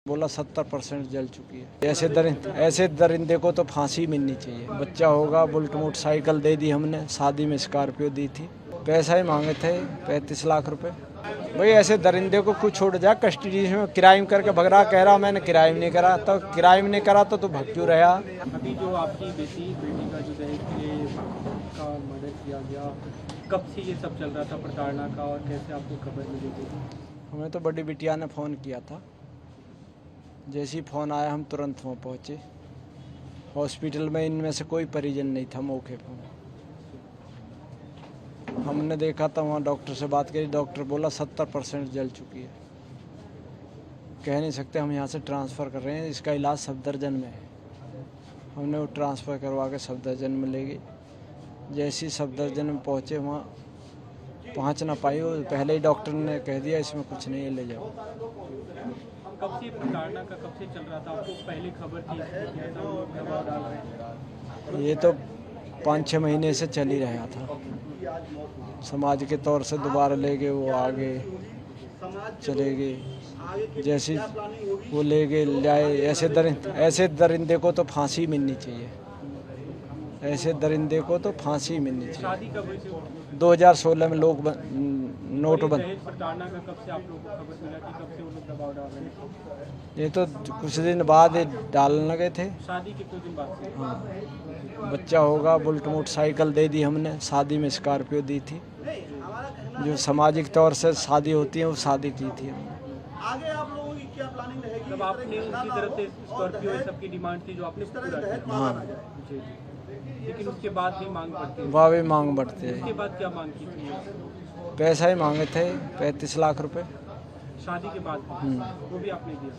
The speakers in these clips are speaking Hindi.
बोला 70% जल चुकी है। ऐसे दरिंदे को तो फांसी मिलनी चाहिए। बच्चा होगा, बुलेट मोटरसाइकिल दे दी हमने, शादी में स्कॉर्पियो दी थी, पैसा ही मांगे थे 35 लाख रुपए। भाई ऐसे दरिंदे को कुछ छोड़ जा, कस्टडी में क्राइम करके भग रहा, कह रहा मैंने क्राइम नहीं करा। तो क्राइम नहीं करा तो भाग क्यों रहा? अभी जो आपकी बेटी का जो दहेज के लिए का मर्डर किया गया, कब से ये सब चल रहा था प्रताड़ना का, और कैसे आपको खबर मिली थी? हमें तो बड़ी बिटिया ने फ़ोन किया था। जैसे ही फ़ोन आया हम तुरंत वहाँ पहुँचे। हॉस्पिटल में इनमें से कोई परिजन नहीं था मौके पर। हमने देखा था, वहाँ डॉक्टर से बात करी, डॉक्टर बोला 70% जल चुकी है। कह नहीं सकते, हम यहाँ से ट्रांसफ़र कर रहे हैं, इसका इलाज सफदरजंग में है। हमने वो ट्रांसफ़र करवा के सफदरजंग में ले गए। जैसे ही सफदरजंग में पहुँचे, वहाँ पहुँच ना पाई, वो पहले ही डॉक्टर ने कह दिया इसमें कुछ नहीं है, ले जाओ। कब से प्रताड़ना का कब से चल रहा था? आपको पहले खबर थी दबाव डाल रहे हैं? ये तो 5-6 महीने से चल ही रहा था। समाज के तौर से दोबारा ले गए, वो आगे चले गए। जैसे वो ले गए लाए, ऐसे दरिंदे को तो फांसी मिलनी चाहिए। ऐसे दरिंदे को तो फांसी मिलनी चाहिए। शादी कब हुई थी? 2016 में लोग नोटबंदी। प्रताड़ना का कब से आप लोगों को खबर मिला कि कब से वो लोग दबाव डाल रहे हैं? ये तो कुछ दिन बाद डालने लगे थे। शादी के कुछ दिन बाद से? हाँ, बच्चा होगा, बुलेट मोटरसाइकिल दे दी हमने, शादी में स्कॉर्पियो दी थी। जो सामाजिक तौर से शादी होती है वो शादी की थी हमने। आगे आप लोगों की क्या प्लानिंग रहेगी? तब आपने उनकी तरफ से स्कॉर्पियो सबकी डिमांड थी जो आपने पूरा किया? हाँ, जी। लेकिन उसके बाद भी मांग बढ़ती है। वह भी मांग बढ़ते हैं। उसके बाद क्या मांग की थी? पैसा ही मांगे थे 35 लाख रुपए। शादी के बाद वो भी आपने दिया?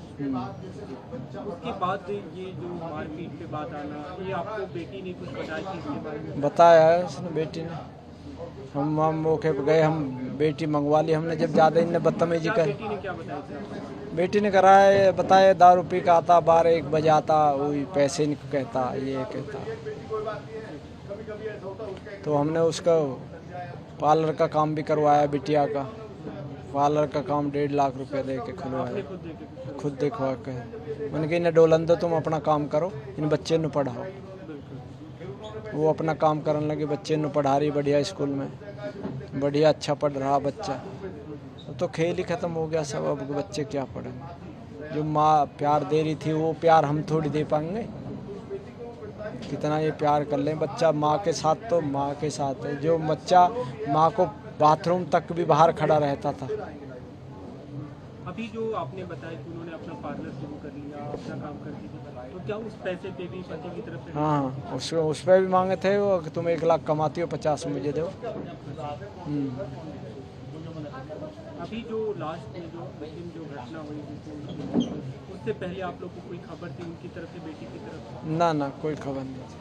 उसके बाद ये जो मारपीट के बाद आना, ये आपको बेटी ने कुछ बताया कि इसके बारे में? बताया है उसने, बेटी ने। हम मौके पर गए, हम बेटी मंगवा ली हमने। जब ज़्यादा इनने बदतमीजी कर, बेटी ने क्या बताया था? बेटी ने कराया, बताया दारू पी का आता, 12-1 बजे आता, वही पैसे नहीं कहता, ये कहता। तो हमने उसका पार्लर का काम भी करवाया, बिटिया का पार्लर का काम 1.5 लाख रुपए दे के खुलवाया, खुद देखवा के। मैंने कहा इन्हें डोलन दो, तुम अपना काम करो, इन बच्चे ने पढ़ाओ। वो अपना काम करने लगे, बच्चे ने पढ़ा रही बढ़िया स्कूल में, बढ़िया अच्छा पढ़ रहा बच्चा। तो खेल ही ख़त्म हो गया सब। अब बच्चे क्या पढ़ेंगे? जो माँ प्यार दे रही थी वो प्यार हम थोड़ी दे पाएंगे। कितना ये प्यार कर लें बच्चा माँ के साथ, तो माँ के साथ है। जो बच्चा माँ को बाथरूम तक भी बाहर खड़ा रहता था। अभी जो आपने बताया कि उन्होंने अपना पार्लर शुरू कर लिया, अपना काम करती थी, तो क्या उस पैसे पे भी पति की तरफ से? हाँ, उस पर भी मांगे थे वो कि तुम 1 लाख कमाती हो, 50 मुझे दो। अभी जो लास्ट में जो घटना हुई, उससे पहले आप लोग को कोई खबर थी उनकी तरफ से, बेटी की तरफ से? ना, कोई खबर नहीं थी।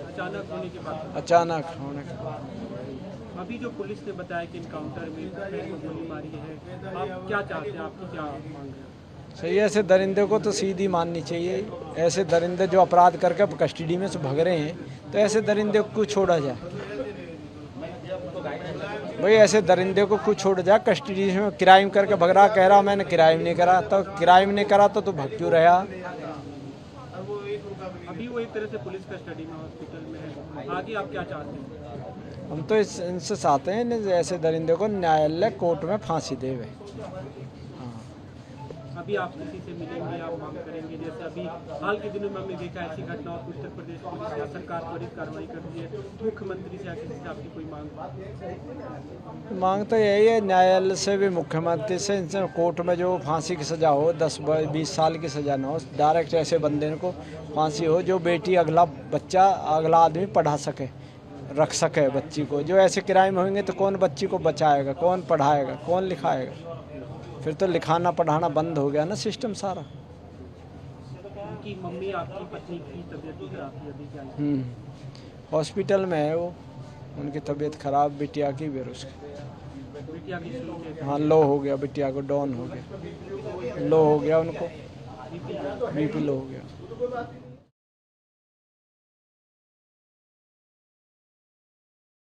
अचानक होने के बाद? अचानक होने के बाद। अभी जो पुलिस ने बताया कि इनकाउंटर में पैर में गोली मारी है, आप क्या चाहते हैं? आपकी क्या मांग है? सही, ऐसे दरिंदे को तो सीधी माननी चाहिए। ऐसे दरिंदे जो अपराध करके कस्टडी में से भग रहे हैं, तो ऐसे दरिंदे को छोड़ा जाए। भाई ऐसे दरिंदे को कुछ छोड़ जा, कस्टडी में क्राइम करके भग रहा, कह रहा मैंने क्राइम नहीं करा। तो क्राइम नहीं करा तो भाग क्यों रहा? अभी वो एक तरह से पुलिस कस्टडी में हॉस्पिटल में है, आगे आप क्या चाहते हैं? हम तो इनसे चाहते हैं ऐसे दरिंदे को न्यायालय कोर्ट में फांसी देवे। अभी आप किसी से मिलेंगे, आप मांग करेंगे? जैसे अभी हाल के दिनों में हमने देखा ऐसी घटना, उत्तर प्रदेश पुलिस या सरकार त्वरित कार्रवाई करती है, मुख्यमंत्री से या किसी से आपकी कोई मांग तो यही है, न्यायालय से भी, मुख्यमंत्री से, इनसे कोर्ट में जो फांसी की सज़ा हो, 10-20 साल की सज़ा ना हो, डायरेक्ट ऐसे बंदे को फांसी हो, जो बेटी अगला बच्चा अगला आदमी पढ़ा सके, रख सके बच्ची को। जो ऐसे क्राइम होंगे तो कौन बच्ची को बचाएगा, कौन पढ़ाएगा, कौन लिखाएगा? फिर तो लिखाना पढ़ाना बंद हो गया ना सिस्टम सारा। उनकी मम्मी, आपकी पत्नी की तबीयत खराब थी, अभी क्या? हॉस्पिटल में है वो, उनकी तबीयत खराब, बिटिया की भी, उसकी बिटिया की? हाँ, लो हो गया, बिटिया को डाउन हो गया, लो हो गया, उनको बीपी लो हो गया।